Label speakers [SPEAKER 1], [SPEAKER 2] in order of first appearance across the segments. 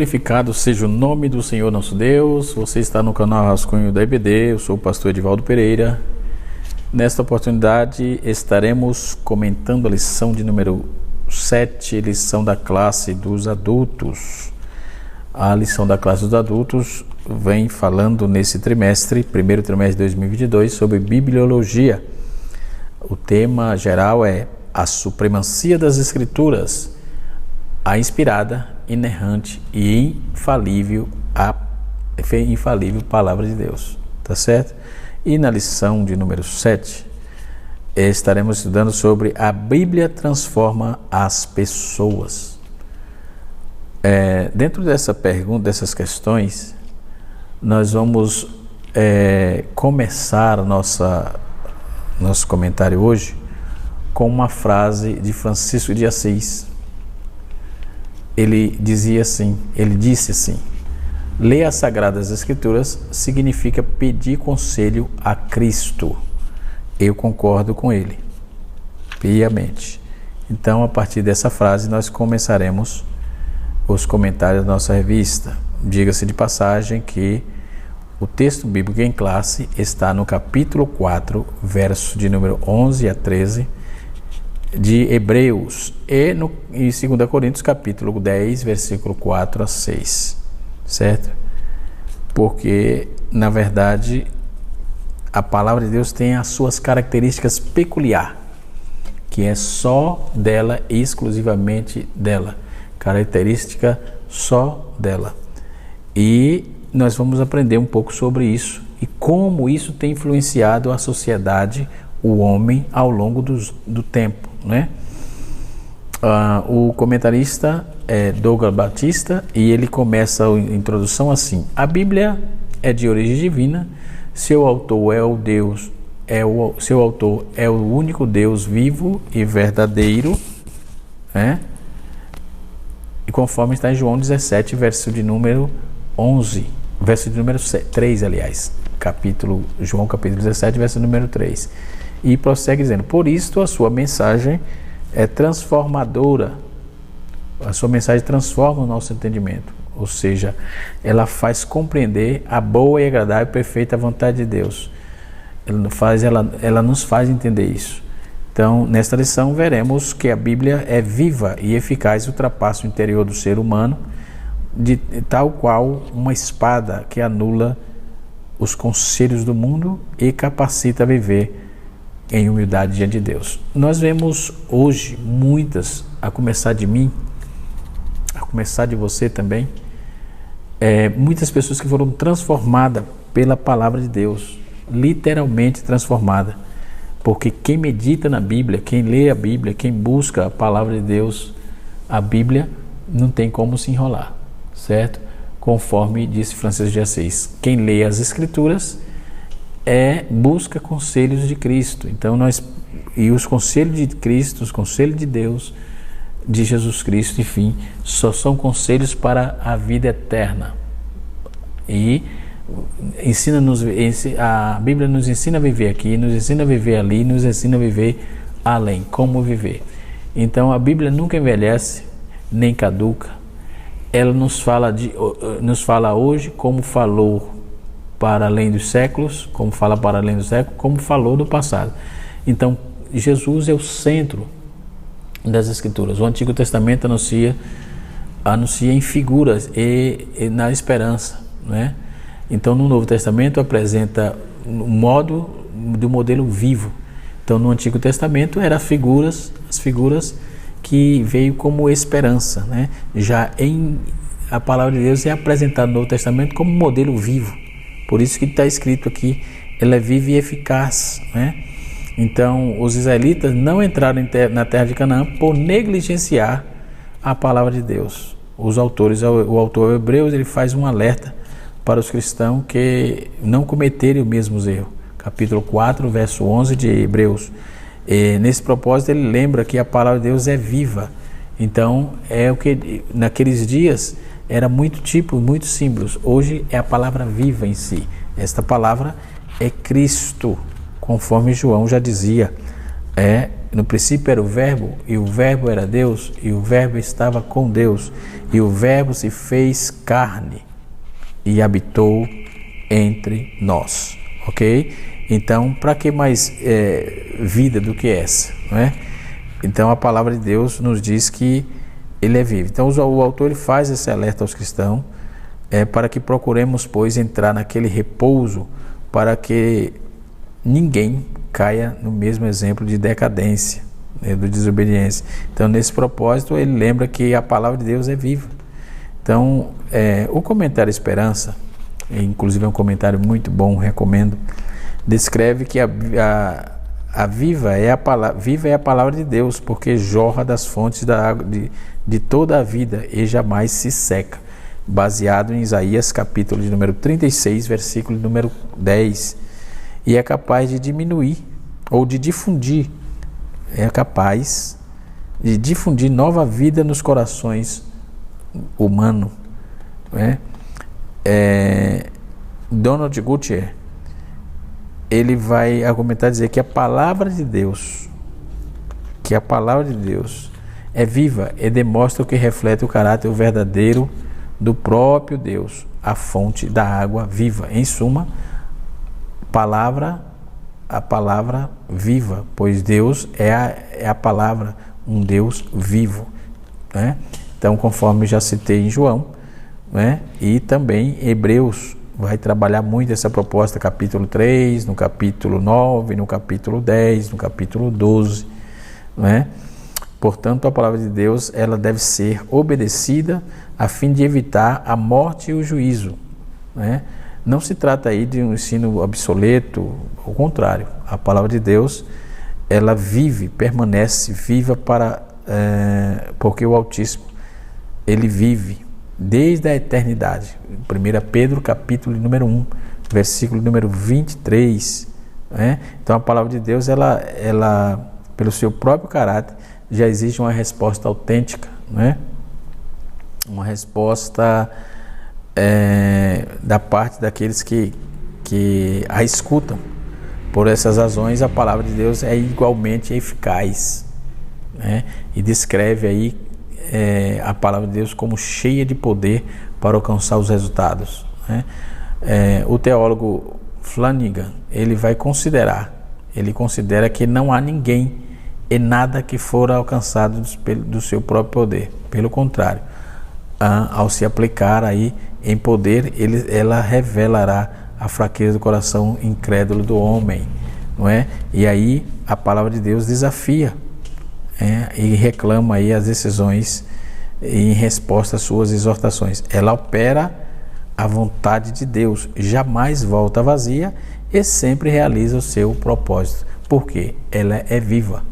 [SPEAKER 1] Glorificado seja o nome do Senhor nosso Deus. Você está no canal Rascunho da EBD, eu sou o pastor Edivaldo Pereira. Nesta oportunidade estaremos comentando a lição de número 7, lição da classe dos adultos. A lição da classe dos adultos vem falando nesse trimestre, primeiro trimestre de 2022, sobre bibliologia. O tema geral é a supremacia das Escrituras, a inspirada, inerrante e infalível palavra de Deus, tá certo? E na lição de número 7, estaremos estudando sobre a Bíblia transforma as pessoas. Dentro dessa pergunta, dessas questões, nós vamos começar nosso comentário hoje com uma frase de Francisco de Assis. Ele disse assim: ler as Sagradas Escrituras significa pedir conselho a Cristo. Eu concordo com ele, piamente. Então, a partir dessa frase, nós começaremos os comentários da nossa revista. Diga-se de passagem que o texto bíblico em classe está no capítulo 4, verso de número 11 a 13, de Hebreus, e em 2 Coríntios, capítulo 10, versículo 4 a 6, certo? Porque, na verdade, a palavra de Deus tem as suas características peculiares, que é só dela, exclusivamente dela, característica só dela. E nós vamos aprender um pouco sobre isso e como isso tem influenciado a sociedade, o homem, ao longo do tempo, né? O comentarista é Douglas Batista e ele começa a introdução assim: a Bíblia é de origem divina, seu autor é o único Deus vivo e verdadeiro, né? E conforme está em João 17, verso de número 11, verso de número 3, aliás, João capítulo 17, verso número 3. E prossegue dizendo: por isto a sua mensagem é transformadora. A sua mensagem transforma o nosso entendimento, ou seja, ela faz compreender a boa e agradável e perfeita vontade de Deus. Ela nos faz entender isso. Então, nesta lição veremos que a Bíblia é viva e eficaz, ultrapassa o interior do ser humano, de tal qual uma espada que anula os conselhos do mundo e capacita a viver em humildade diante de Deus. Nós vemos hoje muitas, a começar de mim, a começar de você também, muitas pessoas que foram transformadas pela palavra de Deus, literalmente transformadas, porque quem medita na Bíblia, quem lê a Bíblia, quem busca a palavra de Deus, a Bíblia, não tem como se enrolar, certo? Conforme disse Francisco de Assis, quem lê as Escrituras busca conselhos de Cristo. Então e os conselhos de Cristo, os conselhos de Deus, de Jesus Cristo, enfim, só são conselhos para a vida eterna. E a Bíblia nos ensina a viver aqui, nos ensina a viver ali, nos ensina a viver além, como viver. Então a Bíblia nunca envelhece, nem caduca. Ela nos fala hoje como falou para além dos séculos, como fala para além dos séculos, como falou no passado. Então, Jesus é o centro das Escrituras. O Antigo Testamento anuncia em figuras e na esperança, né? Então, no Novo Testamento apresenta o modo do modelo vivo. Então, no Antigo Testamento eram as figuras que veio como esperança, né? Já a palavra de Deus é apresentada no Novo Testamento como modelo vivo. Por isso que está escrito aqui, ela é viva e eficaz, né? Então, os israelitas não entraram na terra de Canaã por negligenciar a palavra de Deus. O autor Hebreus, ele faz um alerta para os cristãos que não cometerem os mesmos erros. Capítulo 4, verso 11 de Hebreus. E, nesse propósito, ele lembra que a palavra de Deus é viva. Então, é o que naqueles dias era muito símbolos. Hoje é a palavra viva em si. Esta palavra é Cristo, conforme João já dizia, No princípio era o Verbo, e o Verbo era Deus, e o Verbo estava com Deus, e o Verbo se fez carne e habitou entre nós. Ok? Então, para que mais vida do que essa? Não é? Então, a palavra de Deus nos diz que ele é vivo. Então, o autor ele faz esse alerta aos cristãos para que procuremos, pois, entrar naquele repouso para que ninguém caia no mesmo exemplo de decadência, né, de desobediência. Então, nesse propósito, ele lembra que a palavra de Deus é viva. Então, o comentário Esperança, inclusive é um comentário muito bom, recomendo, descreve que a viva é a palavra de Deus, porque jorra das fontes da água de toda a vida e jamais se seca, baseado em Isaías capítulo de número 36, versículo número 10, e é capaz de diminuir ou de difundir, nova vida nos corações humanos, né? Donald Guttier, ele vai argumentar, dizer que a palavra de Deus é viva e demonstra o que reflete o caráter verdadeiro do próprio Deus, a fonte da água viva. Em suma, a palavra viva, pois Deus é a palavra, um Deus vivo, né? Então, conforme já citei em João, né? E também Hebreus vai trabalhar muito essa proposta, capítulo 3, no capítulo 9, no capítulo 10, no capítulo 12, né? Portanto, a palavra de Deus, ela deve ser obedecida a fim de evitar a morte e o juízo, né? Não se trata aí de um ensino obsoleto, ao contrário, a palavra de Deus, ela permanece viva porque o Altíssimo, ele vive desde a eternidade. 1 Pedro capítulo número 1, versículo número 23, né? Então a palavra de Deus, ela pelo seu próprio caráter, já exige uma resposta autêntica, né? Uma resposta da parte daqueles que a escutam. Por essas razões, a palavra de Deus é igualmente eficaz, né? E descreve aí a palavra de Deus como cheia de poder para alcançar os resultados, né? O teólogo Flanagan, ele considera que não há ninguém e nada que for alcançado do seu próprio poder. Pelo contrário, ao se aplicar aí em poder, ela revelará a fraqueza do coração incrédulo do homem, não é? E aí a palavra de Deus desafia e reclama aí as decisões em resposta às suas exortações. Ela opera a vontade de Deus, jamais volta vazia e sempre realiza o seu propósito, porque ela é viva,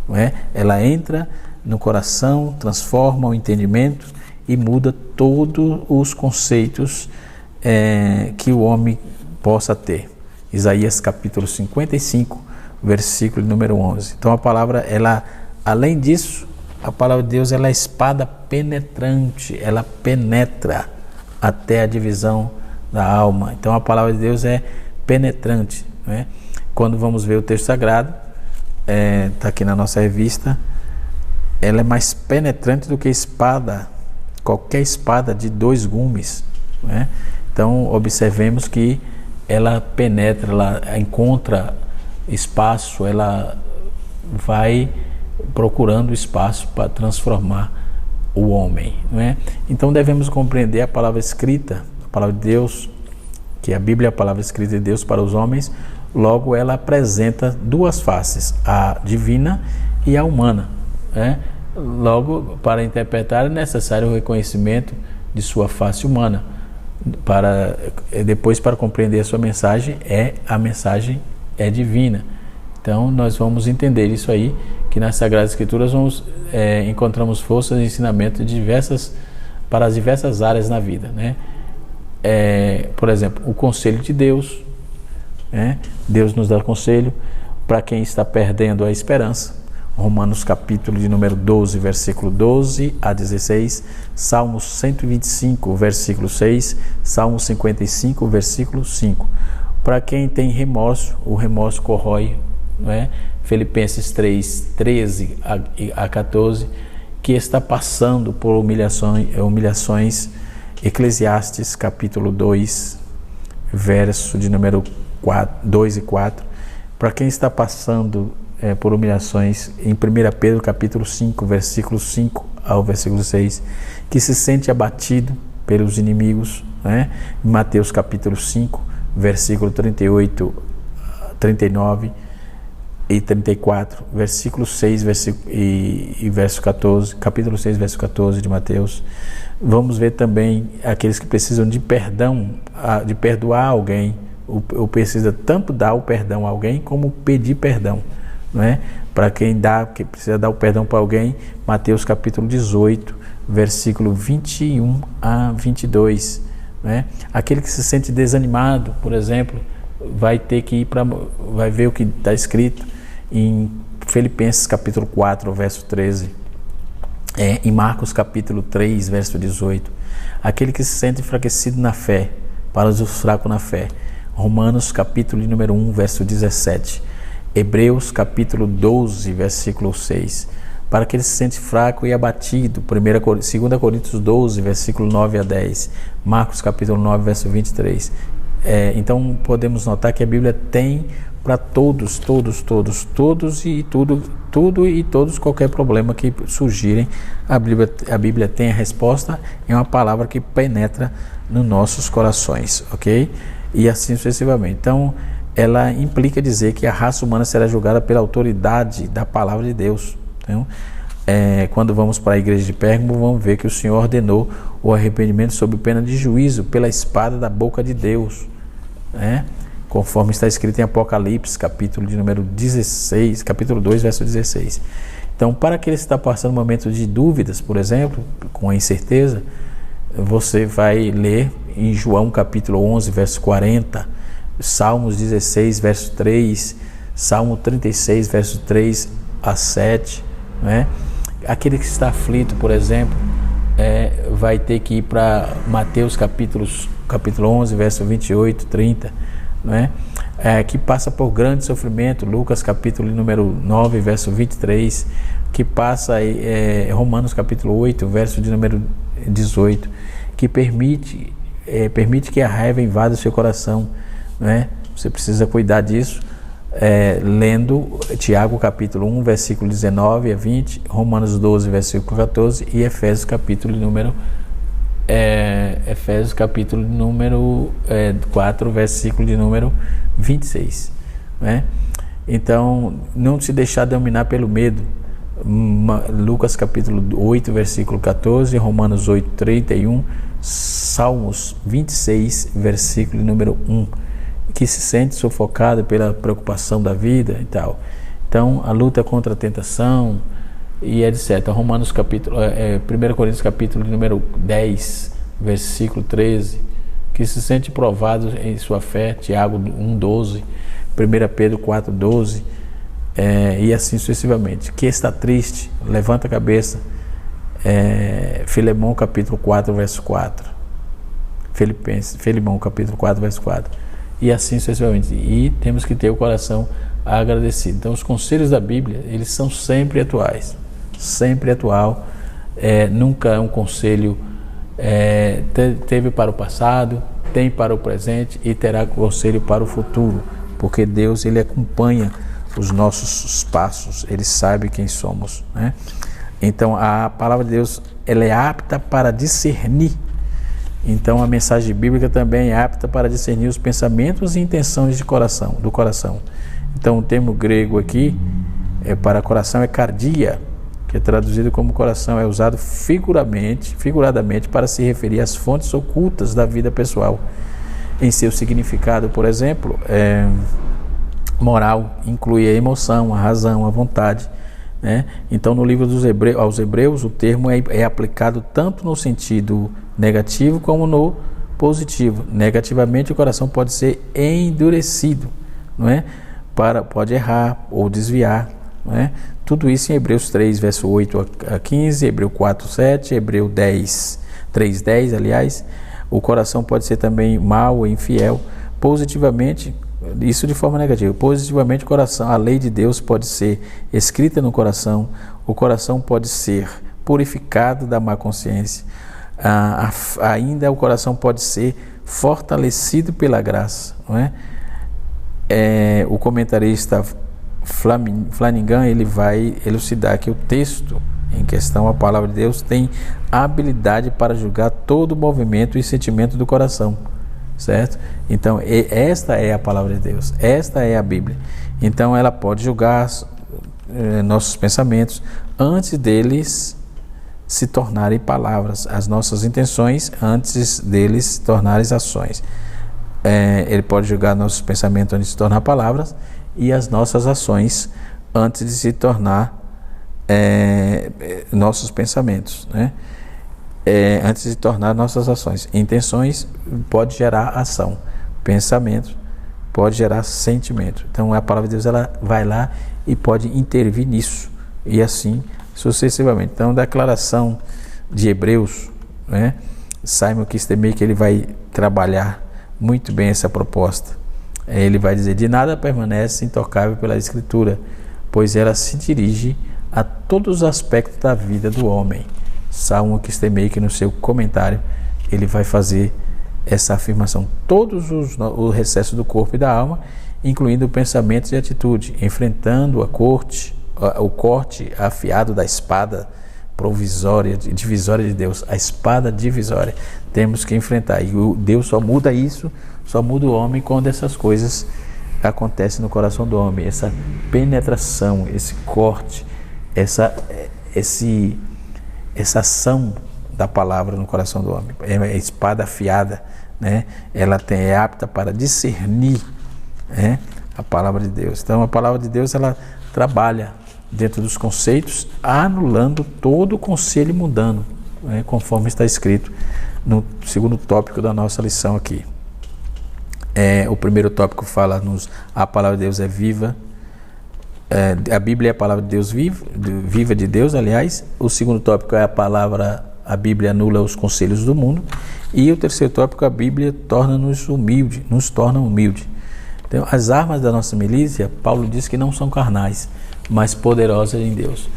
[SPEAKER 1] não é? Ela entra no coração, transforma o entendimento e muda todos os conceitos que o homem possa ter. Isaías capítulo 55, versículo número 11. Então a palavra, além disso, a palavra de Deus, ela é espada penetrante, ela penetra até a divisão da alma. Então a palavra de Deus é penetrante, não é? Quando vamos ver o texto sagrado, está aqui na nossa revista, ela é mais penetrante do que qualquer espada de 2 gumes, não é? Então observemos que ela penetra, ela encontra espaço, ela vai procurando espaço para transformar o homem, não é? Então devemos compreender a palavra escrita, a palavra de Deus, que a Bíblia é a palavra escrita de Deus para os homens. Logo ela apresenta 2 faces, a divina e a humana, né? Logo, para interpretar é necessário o reconhecimento de sua face humana. Depois, para compreender a sua mensagem, a mensagem é divina. Então nós vamos entender isso aí, que nas Sagradas Escrituras encontramos forças e ensinamentos para as diversas áreas na vida, né? Por exemplo, o conselho de Deus, né? Deus nos dá conselho para quem está perdendo a esperança. Romanos capítulo de número 12, versículo 12 a 16, Salmos 125, versículo 6, Salmo 55, versículo 5. Para quem tem remorso, o remorso corrói não é? Filipenses 3, 13 a 14, que está passando por humilhações. Eclesiastes capítulo 2, verso de número 2 e 4, para quem está passando por humilhações, em 1 Pedro capítulo 5, versículo 5 ao versículo 6, que se sente abatido pelos inimigos, né? Em Mateus capítulo 5, versículo 38, 39 e 34, versículo 6 e verso 14, capítulo 6, verso 14 de Mateus. Vamos ver também aqueles que precisam de perdão, de perdoar alguém, ou precisa tanto dar o perdão a alguém como pedir perdão, não é? Para quem que precisa dar o perdão para alguém, Mateus capítulo 18, versículo 21 a 22, não é? Aquele que se sente desanimado, por exemplo, vai ter que vai ver o que está escrito em Filipenses capítulo 4, verso 13, em Marcos capítulo 3, verso 18, aquele que se sente enfraquecido na fé, para os fracos na fé, Romanos capítulo número 1, verso 17, Hebreus capítulo 12, versículo 6, para aquele que se sente fraco e abatido, 2 Coríntios 12, versículo 9 a 10, Marcos capítulo 9, verso 23. Então podemos notar que a Bíblia tem para todos e todos, qualquer problema que surgirem, a Bíblia tem a resposta, é uma palavra que penetra nos nossos corações, ok? E assim sucessivamente. Então, ela implica dizer que a raça humana será julgada pela autoridade da palavra de Deus. Então, quando vamos para a igreja de Pérgamo, vamos ver que o Senhor ordenou o arrependimento sob pena de juízo pela espada da boca de Deus, né? Conforme está escrito em Apocalipse, capítulo de número 16, capítulo 2, verso 16. Então, para aquele que está passando um momento de dúvidas, por exemplo, com a incerteza, você vai ler em João capítulo 11, verso 40, Salmos 16, verso 3, Salmo 36, verso 3 a 7, né? Aquele que está aflito, por exemplo, vai ter que ir para Mateus capítulo 11, verso 28, 30, né? Que passa por grande sofrimento, Lucas capítulo número 9, verso 23, que passa Romanos capítulo 8, verso de número 18, que permite que a raiva invada o seu coração, né? Você precisa cuidar disso, lendo Tiago capítulo 1, versículo 19 a 20, Romanos 12, versículo 14 e Efésios capítulo número 4, versículo de número 26, né? Então, não se deixar dominar pelo medo. Lucas capítulo 8, versículo 14, Romanos 8, 31, Salmos 26, versículo número 1, que se sente sufocado pela preocupação da vida e tal. Então, a luta contra a tentação e etc. Romanos capítulo, 1 Coríntios capítulo número 10, versículo 13, que se sente provado em sua fé, Tiago 1, 12, 1 Pedro 4, 12, e assim sucessivamente. Que está triste, levanta a cabeça, Filemão capítulo 4, verso 4, Filemão capítulo 4, verso 4, e assim sucessivamente. E temos que ter o coração agradecido. Então, os conselhos da Bíblia, eles são sempre atuais, sempre atual. Nunca é um conselho teve para o passado, tem para o presente e terá conselho para o futuro, porque Deus, ele acompanha os nossos passos, ele sabe quem somos, né? Então, a palavra de Deus, ela é apta para discernir. Então, a mensagem bíblica também é apta para discernir os pensamentos e intenções do coração. Então, o termo grego aqui para coração é cardia, que é traduzido como coração, é usado figuradamente para se referir às fontes ocultas da vida pessoal. Em seu significado, por exemplo, moral, inclui a emoção, a razão, a vontade, né? Então, no livro aos Hebreus, o termo é aplicado tanto no sentido negativo como no positivo. Negativamente, o coração pode ser endurecido, não é? Pode errar ou desviar, não é? Tudo isso em Hebreus 3, verso 8 a 15, Hebreus 4, 7, Hebreus 3, 10, aliás. O coração pode ser também mau ou infiel. Positivamente, isso de forma negativa. Positivamente, o coração, a lei de Deus pode ser escrita no coração, o coração pode ser purificado da má consciência, ainda o coração pode ser fortalecido pela graça, não é? O comentarista Flanagan, ele vai elucidar que o texto em questão, a palavra de Deus, tem habilidade para julgar todo o movimento e sentimento do coração, certo? Então, esta é a palavra de Deus, esta é a Bíblia. Então, ela pode julgar nossos pensamentos antes deles se tornarem palavras, as nossas intenções antes deles se tornarem ações. Ele pode julgar nossos pensamentos antes de se tornar palavras e as nossas ações antes de se tornar nossos pensamentos, né? Antes de tornar nossas ações. Intenções pode gerar ação, pensamento pode gerar sentimento. Então a palavra de Deus, ela vai lá e pode intervir nisso, e assim sucessivamente. Então, declaração de Hebreus, né? Simon Kistemaker, ele vai trabalhar muito bem essa proposta. Ele vai dizer: de nada permanece intocável pela Escritura, pois ela se dirige a todos os aspectos da vida do homem. Simon Kistemaker, no seu comentário, ele vai fazer essa afirmação: todos os recessos do corpo e da alma, incluindo pensamentos e atitude, enfrentando o corte afiado da espada provisória, divisória de Deus, a espada divisória, temos que enfrentar. E Deus só muda isso, só muda o homem quando essas coisas acontecem no coração do homem, essa penetração, esse corte, essa ação da palavra no coração do homem. É a espada afiada, né? Ela é apta para discernir, né, a palavra de Deus. Então a palavra de Deus, ela trabalha dentro dos conceitos, anulando todo o conselho mundano, né, conforme está escrito no segundo tópico da nossa lição aqui. O primeiro tópico fala a palavra de Deus é viva. A Bíblia é a palavra de Deus viva de Deus, aliás. O segundo tópico é a Bíblia anula os conselhos do mundo. E o terceiro tópico, a Bíblia nos torna humilde. Então, as armas da nossa milícia, Paulo diz que não são carnais, mas poderosas em Deus.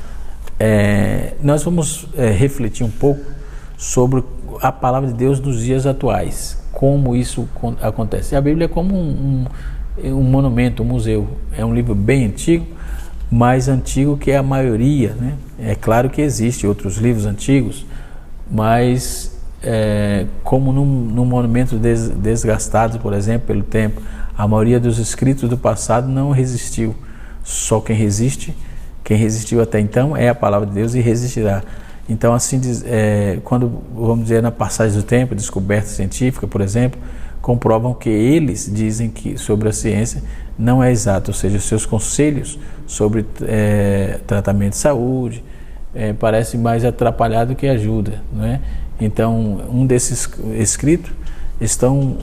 [SPEAKER 1] Nós vamos refletir um pouco sobre a palavra de Deus nos dias atuais, como isso acontece. A Bíblia é como um monumento, um museu. É um livro bem antigo, mais antigo que a maioria, né? É claro que existem outros livros antigos, mas como num monumento desgastado, por exemplo, pelo tempo, a maioria dos escritos do passado não resistiu. Só quem resistiu até então é a palavra de Deus e resistirá. Então, assim, quando, vamos dizer, na passagem do tempo, descoberta científica, por exemplo, comprovam que eles dizem que sobre a ciência não é exato, ou seja, seus conselhos sobre tratamento de saúde parece mais atrapalhado que ajuda, não é? Então, um desses escritos estão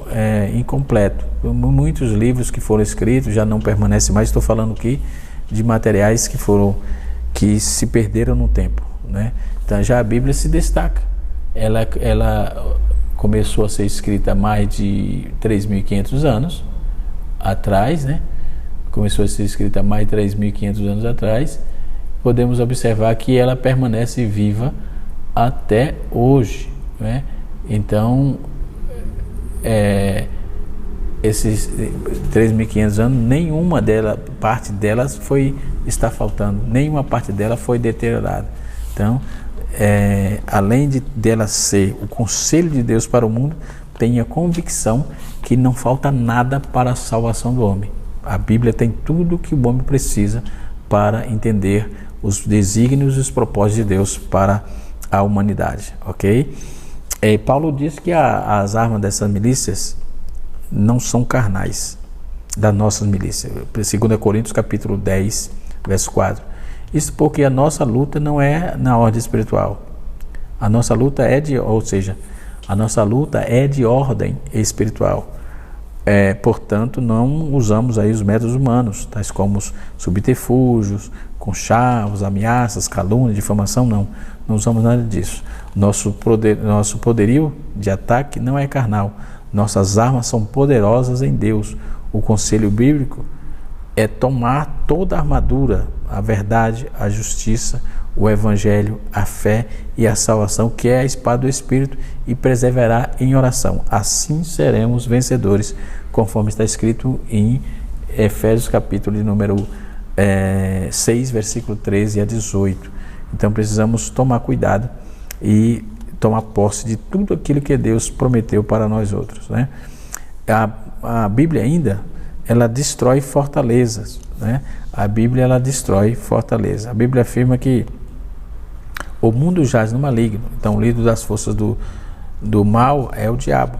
[SPEAKER 1] incompleto. Muitos livros que foram escritos já não permanecem mais. Estou falando aqui de materiais que se perderam no tempo, né? Então já a Bíblia se destaca. Ela começou a ser escrita há mais de 3.500 anos atrás, né? Começou a ser escrita há mais de 3.500 anos atrás. Podemos observar que ela permanece viva até hoje, né? Então, esses 3.500 anos, nenhuma parte delas está faltando, nenhuma parte dela foi deteriorada. Então, além dela ser o conselho de Deus para o mundo, tenha convicção que não falta nada para a salvação do homem. A Bíblia tem tudo que o homem precisa para entender os desígnios e os propósitos de Deus para a humanidade, ok? Paulo diz que as armas dessas milícias não são carnais, das nossas milícias. 2 Coríntios capítulo 10, verso 4. Isso porque a nossa luta não é na ordem espiritual. A nossa luta a nossa luta é de ordem espiritual. Portanto, não usamos aí os métodos humanos, tais como os subterfúgios, conchavos, ameaças, calúnia, difamação, não usamos nada disso. Nosso poderio de ataque não é carnal. Nossas armas são poderosas em Deus, o conselho bíblico é tomar toda a armadura, a verdade, a justiça, o evangelho, a fé e a salvação, que é a espada do Espírito, e perseverar em oração. Assim seremos vencedores, conforme está escrito em Efésios capítulo de número 6, versículo 13 a 18. Então precisamos tomar cuidado e tomar posse de tudo aquilo que Deus prometeu para nós outros, né? A Bíblia ainda, ela destrói fortalezas, né? A Bíblia, ela destrói fortalezas. A Bíblia afirma que o mundo jaz no maligno. Então o líder das forças do mal é o diabo,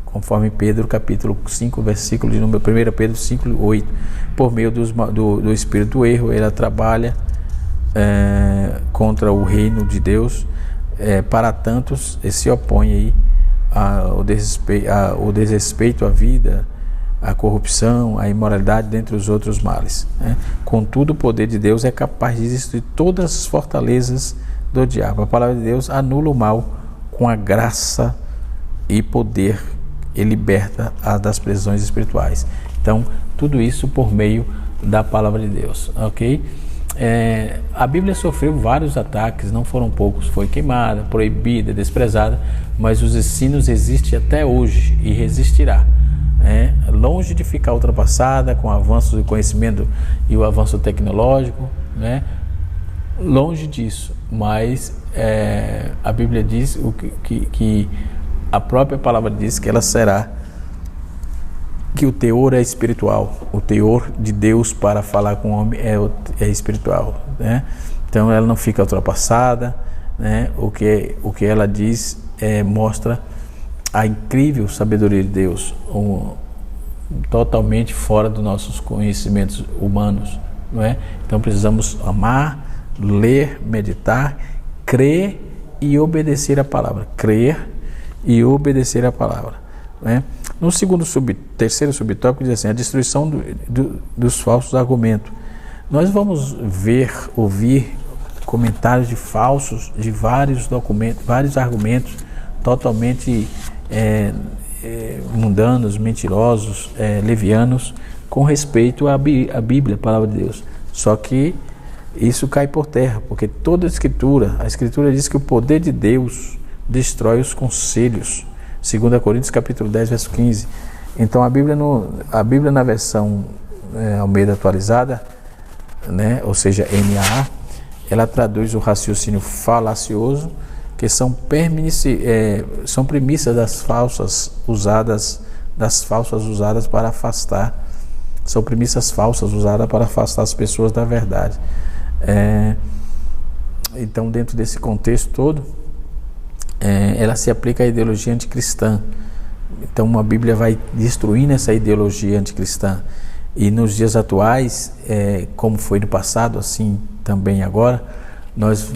[SPEAKER 1] conforme Pedro capítulo 5, versículo de número 1 Pedro 5, 8. Por meio do espírito do erro, ele trabalha contra o reino de Deus. Para tantos, ele se opõe aí ao desrespeito à vida, à corrupção, à imoralidade, dentre os outros males, né? Contudo, o poder de Deus é capaz de destruir todas as fortalezas do diabo. A palavra de Deus anula o mal com a graça e poder, e liberta das prisões espirituais. Então, tudo isso por meio da palavra de Deus, ok? A Bíblia sofreu vários ataques, não foram poucos, foi queimada, proibida, desprezada, mas os ensinos existem até hoje e resistirá. Longe de ficar ultrapassada com o avanço do conhecimento e o avanço tecnológico, né? Longe disso, mas a Bíblia diz que a própria palavra diz que ela será, que o teor é espiritual, o teor de Deus para falar com o homem é espiritual, né? Então ela não fica ultrapassada, né? O que ela diz mostra a incrível sabedoria de Deus, totalmente fora dos nossos conhecimentos humanos, não é? Então precisamos amar, ler, meditar, crer e obedecer a palavra. Crer e obedecer a palavra, né? No terceiro subtópico diz assim: a destruição dos falsos argumentos. Nós vamos ouvir comentários de vários documentos, vários argumentos totalmente mundanos, mentirosos, levianos, com respeito à Bíblia, a palavra de Deus. Só que isso cai por terra, porque toda a Escritura diz que o poder de Deus destrói os conselhos. 2 Coríntios capítulo 10, verso 15. Então a Bíblia na versão Almeida atualizada, né, ou seja, NAA, ela traduz o raciocínio falacioso, que são premissas das falsas usadas para afastar. São premissas falsas usadas para afastar as pessoas da verdade. Então, dentro desse contexto todo, ela se aplica à ideologia anticristã. Então a Bíblia vai destruindo essa ideologia anticristã. E nos dias atuais, como foi no passado, assim também agora, nós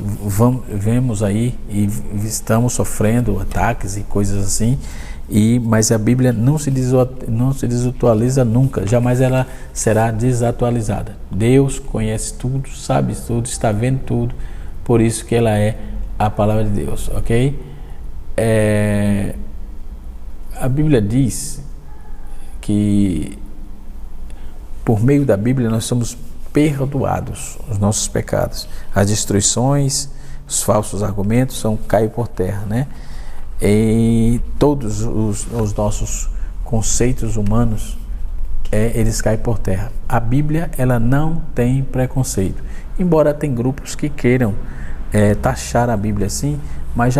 [SPEAKER 1] vemos aí e estamos sofrendo ataques e coisas assim, mas a Bíblia não se desatualiza nunca, jamais ela será desatualizada. Deus conhece tudo, sabe tudo, está vendo tudo, por isso que ela é a palavra de Deus, ok? A Bíblia diz que por meio da Bíblia nós somos perdoados os nossos pecados. As destruições, os falsos argumentos caem por terra, né? E todos os nossos conceitos humanos, eles caem por terra. A Bíblia, ela não tem preconceito, embora tem grupos que queiram taxar a Bíblia assim, mas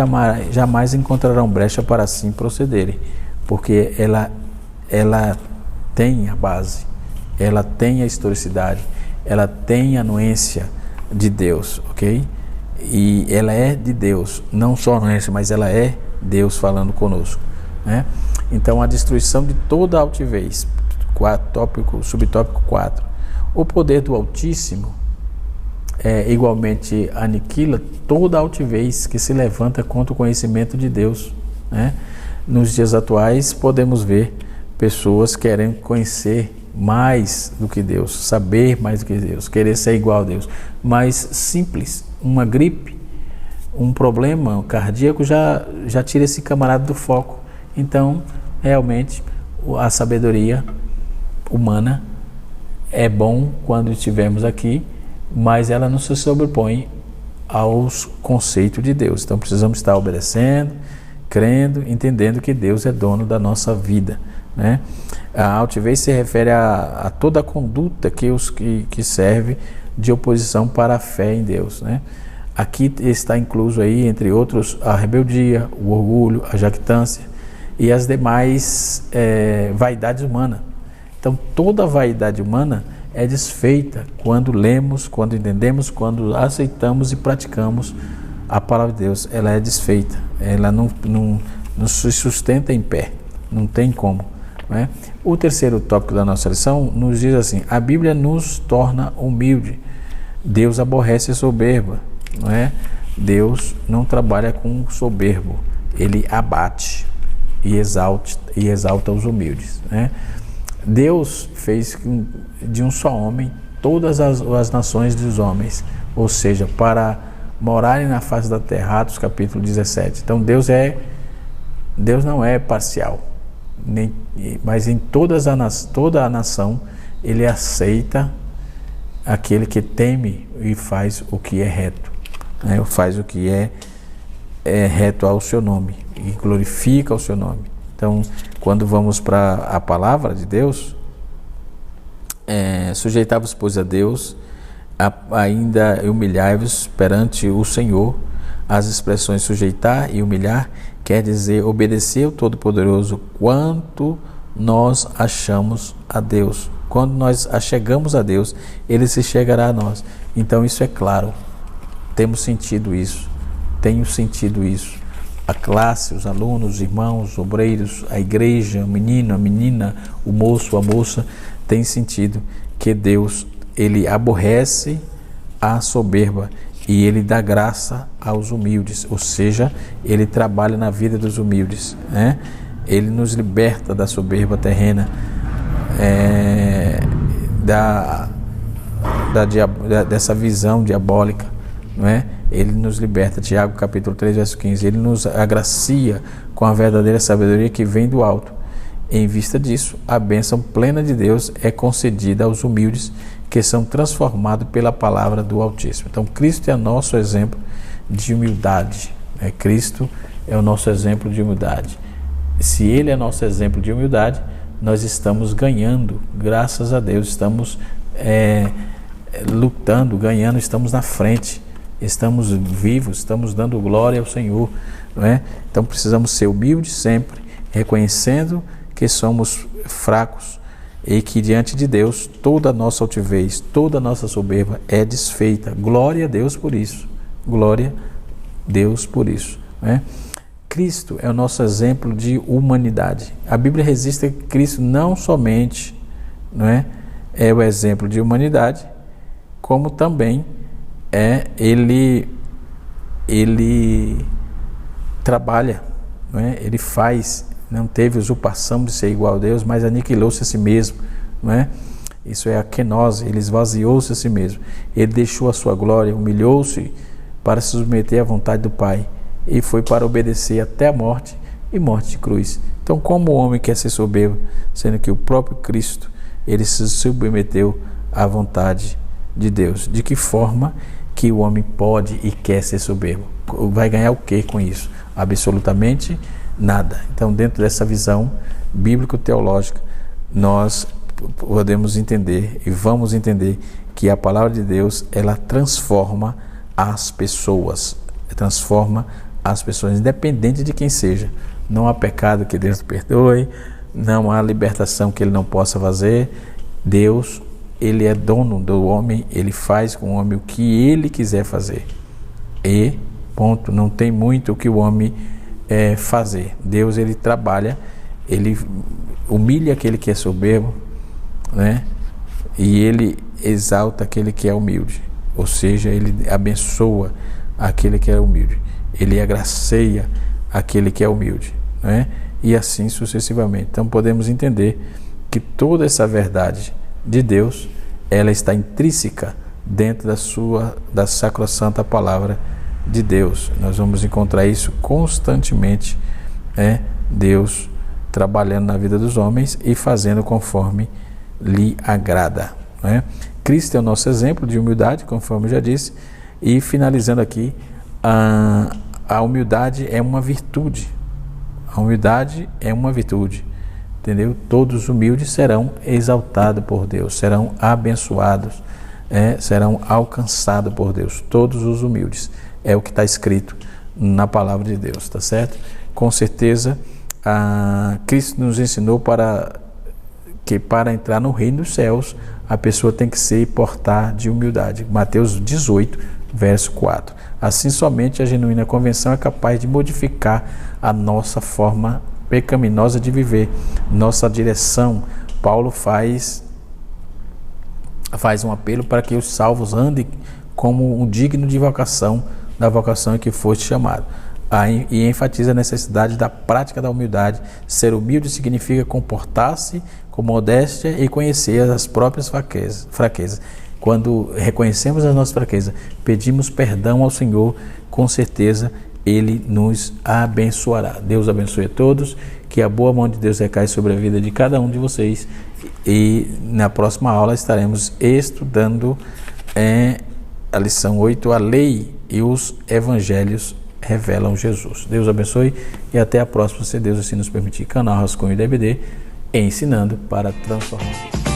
[SPEAKER 1] jamais encontrarão brecha para assim procederem, porque ela tem a base, ela tem a historicidade, ela tem a anuência de Deus, ok? E ela é de Deus, não só anuência, mas ela é Deus falando conosco, né? Então a destruição de toda a altivez, subtópico 4. O poder do Altíssimo igualmente aniquila toda a altivez que se levanta contra o conhecimento de Deus, né? Nos dias atuais podemos ver pessoas querendo conhecer mais do que Deus, saber mais do que Deus, querer ser igual a Deus, mas simples, uma gripe, um problema cardíaco já tira esse camarada do foco. Então realmente a sabedoria, humana é bom quando estivermos aqui, mas ela não se sobrepõe aos conceitos de Deus. Então precisamos estar obedecendo, crendo, entendendo que Deus é dono da nossa vida, né? A altivez se refere a toda a conduta que serve de oposição para a fé em Deus, né? Aqui está incluso aí, entre outros, a rebeldia, o orgulho, a jactância e as demais vaidades humanas. Então toda vaidade humana é desfeita quando lemos, quando entendemos, quando aceitamos e praticamos a palavra de Deus. Ela é desfeita, ela não se sustenta em pé, não tem como, né? O terceiro tópico da nossa lição nos diz assim: a Bíblia nos torna humilde. Deus aborrece a soberba, não é? Deus não trabalha com soberbo, ele abate e exalta os humildes, né? Deus fez de um só homem todas as nações dos homens, ou seja, para morarem na face da terra, Atos capítulo 17. Então Deus não é parcial, mas em toda a nação ele aceita aquele que teme e faz o que é reto, né? Faz o que é reto ao seu nome e glorifica o seu nome. Então, quando vamos para a palavra de Deus, sujeitai-vos, pois, a Deus, ainda humilhai-vos perante o Senhor. As expressões sujeitar e humilhar quer dizer obedecer ao Todo-Poderoso quanto nós achamos a Deus. Quando nós achegamos a Deus, Ele se chegará a nós. Então isso é claro, temos sentido isso, tenho sentido isso. A classe, os alunos, os irmãos, os obreiros, a igreja, o menino, a menina, o moço, a moça, tem sentido que Deus, Ele aborrece a soberba e Ele dá graça aos humildes, ou seja, Ele trabalha na vida dos humildes, né? Ele nos liberta da soberba terrena, dessa visão diabólica, não é? Ele nos liberta, Tiago capítulo 3, verso 15, ele nos agracia com a verdadeira sabedoria que vem do alto. Em vista disso, a bênção plena de Deus é concedida aos humildes que são transformados pela palavra do Altíssimo. Então Cristo é nosso exemplo de humildade, né? Cristo é o nosso exemplo de humildade. Se Ele é nosso exemplo de humildade, nós estamos ganhando, graças a Deus, estamos lutando, ganhando, estamos na frente. Estamos vivos, estamos dando glória ao Senhor, não é? Então precisamos ser humildes sempre, reconhecendo que somos fracos e que diante de Deus toda a nossa altivez, toda a nossa soberba é desfeita. Glória a Deus por isso, glória a Deus por isso, não é? Cristo é o nosso exemplo de humanidade. A Bíblia registra que Cristo não somente, não é o exemplo de humanidade, como também ele trabalha, não é? Ele faz, não teve usurpação de ser igual a Deus, mas aniquilou-se a si mesmo, não é? Isso é a kenose, ele esvaziou-se a si mesmo, ele deixou a sua glória, humilhou-se para se submeter à vontade do Pai e foi para obedecer até a morte e morte de cruz. Então, como o homem quer ser soberbo, sendo que o próprio Cristo, ele se submeteu à vontade de Deus? De que forma que o homem pode e quer ser soberbo? Vai ganhar o que com isso? Absolutamente nada. Então, dentro dessa visão bíblico-teológica, nós podemos entender e vamos entender que a palavra de Deus, ela transforma as pessoas, independente de quem seja. Não há pecado que Deus perdoe, não há libertação que Ele não possa fazer. Deus, Ele é dono do homem, Ele faz com o homem o que Ele quiser fazer. E ponto, não tem muito o que o homem fazer. Deus, Ele trabalha, Ele humilha aquele que é soberbo, né? E Ele exalta aquele que é humilde. Ou seja, Ele abençoa aquele que é humilde. Ele agraceia aquele que é humilde, né? E assim sucessivamente. Então podemos entender que toda essa verdade de Deus, ela está intrínseca dentro da sacrossanta palavra de Deus. Nós vamos encontrar isso constantemente, Deus trabalhando na vida dos homens e fazendo conforme lhe agrada, né? Cristo é o nosso exemplo de humildade, conforme eu já disse. E finalizando aqui, a humildade é uma virtude. A humildade é uma virtude, entendeu? Todos os humildes serão exaltados por Deus, serão abençoados, serão alcançados por Deus. Todos os humildes, é o que está escrito na palavra de Deus, tá certo? Com certeza, Cristo nos ensinou que para entrar no reino dos céus, a pessoa tem que se portar de humildade. Mateus 18, verso 4. Assim, somente a genuína conversão é capaz de modificar a nossa forma pecaminosa de viver, nossa direção. Paulo faz um apelo para que os salvos andem como um digno de vocação, da vocação em que foste chamado. E enfatiza a necessidade da prática da humildade. Ser humilde significa comportar-se com modéstia e conhecer as próprias fraquezas. Quando reconhecemos as nossas fraquezas, pedimos perdão ao Senhor, com certeza Ele nos abençoará. Deus abençoe a todos, que a boa mão de Deus recaia sobre a vida de cada um de vocês. E na próxima aula estaremos estudando a lição 8, a lei e os evangelhos revelam Jesus. Deus abençoe e até a próxima, se Deus assim nos permitir. Canal Rascunho DBD, ensinando para transformar.